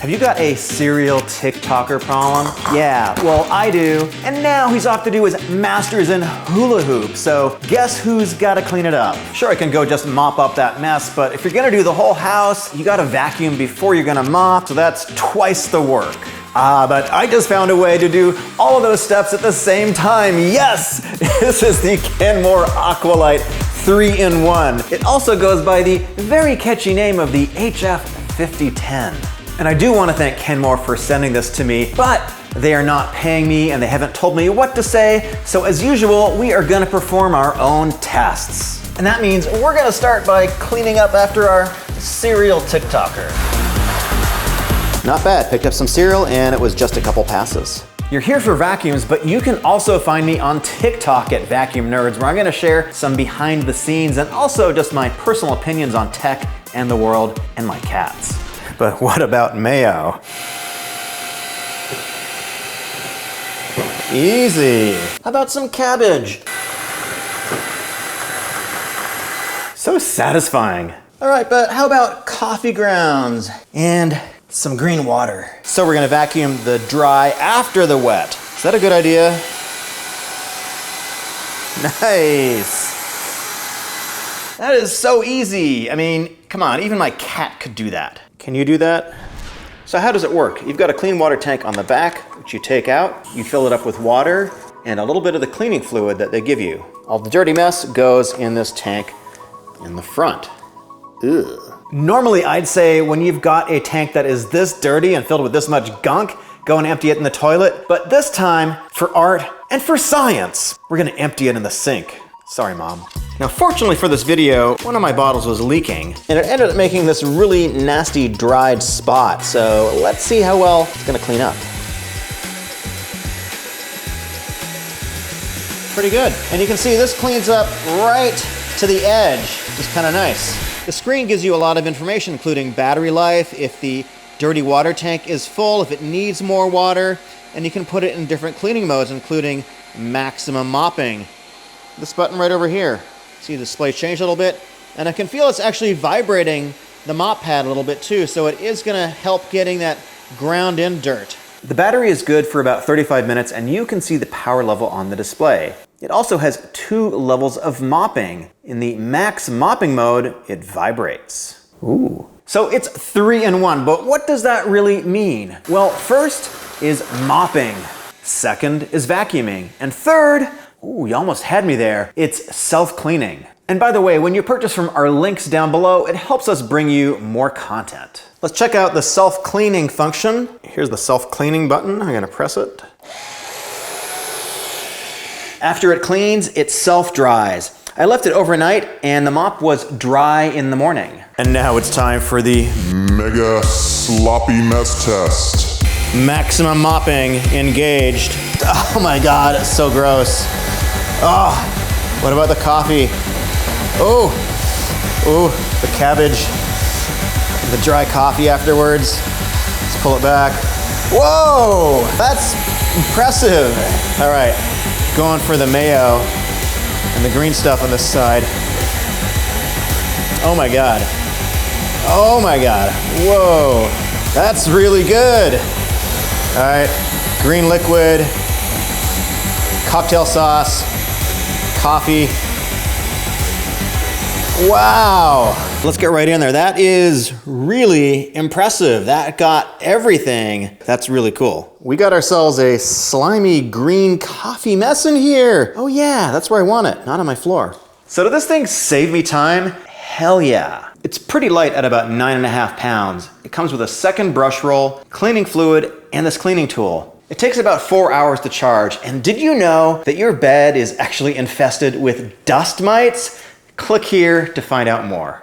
Have you got a serial TikToker problem? Yeah, well I do. And now he's off to do his master's in hula hoop, so guess who's gotta clean it up? Sure, I can go just mop up that mess, but if you're gonna do the whole house, you gotta vacuum before you're gonna mop, so that's twice the work. But I just found a way to do all of those steps at the same time. Yes! This is the Kenmore AquaLite 3-in-1. It also goes by the very catchy name of the HF5010. And I do want to thank Kenmore for sending this to me, but they are not paying me and they haven't told me what to say. So as usual, we are gonna perform our own tests. And that means we're gonna start by cleaning up after our serial TikToker. Not bad, picked up some cereal and it was just a couple passes. You're here for vacuums, but you can also find me on TikTok at Vacuum Nerds, where I'm gonna share some behind the scenes and also just my personal opinions on tech and the world and my cats. But what about mayo? Easy. How about some cabbage? So satisfying. All right, but how about coffee grounds and some green water? So we're gonna vacuum the dry after the wet. Is that a good idea? Nice. That is so easy. I mean, come on, even my cat could do that. Can you do that? So how does it work? You've got a clean water tank on the back, which you take out. You fill it up with water and a little bit of the cleaning fluid that they give you. All the dirty mess goes in this tank in the front. Ugh. Normally, I'd say when you've got a tank that is this dirty and filled with this much gunk, go and empty it in the toilet. But this time, for art and for science, we're gonna empty it in the sink. Sorry, Mom. Now, fortunately for this video, one of my bottles was leaking, and it ended up making this really nasty dried spot. So let's see how well it's gonna clean up. Pretty good. And you can see this cleans up right to the edge, which is kind of nice. The screen gives you a lot of information, including battery life, if the dirty water tank is full, if it needs more water, and you can put it in different cleaning modes, including maximum mopping. This button right over here. See the display change a little bit, and I can feel it's actually vibrating the mop pad a little bit too, so it is gonna help getting that ground in dirt. The battery is good for about 35 minutes, and you can see the power level on the display. It also has 2 levels of mopping. In the max mopping mode, it vibrates. Ooh. So it's 3-in-1, but what does that really mean? Well, first is mopping. Second is vacuuming. And third, ooh, you almost had me there, it's self-cleaning. And by the way, when you purchase from our links down below, it helps us bring you more content. Let's check out the self-cleaning function. Here's the self-cleaning button. I'm gonna press it. After it cleans, it self-dries. I left it overnight and the mop was dry in the morning. And now it's time for the mega sloppy mess test. Maximum mopping engaged. Oh my God, it's so gross. Oh, what about the coffee? Oh, the cabbage, the dry coffee afterwards. Let's pull it back. Whoa, that's impressive. All right, going for the mayo and the green stuff on this side. Oh my God. Oh my God. Whoa, that's really good. All right, green liquid, cocktail sauce, coffee. Wow. Let's get right in there. That is really impressive. That got everything. That's really cool. We got ourselves a slimy green coffee mess in here. Oh yeah, that's where I want it, not on my floor. So did this thing save me time? Hell yeah. It's pretty light at about 9.5 pounds. It comes with a second brush roll, cleaning fluid, and this cleaning tool. It takes about 4 hours to charge. And did you know that your bed is actually infested with dust mites? Click here to find out more.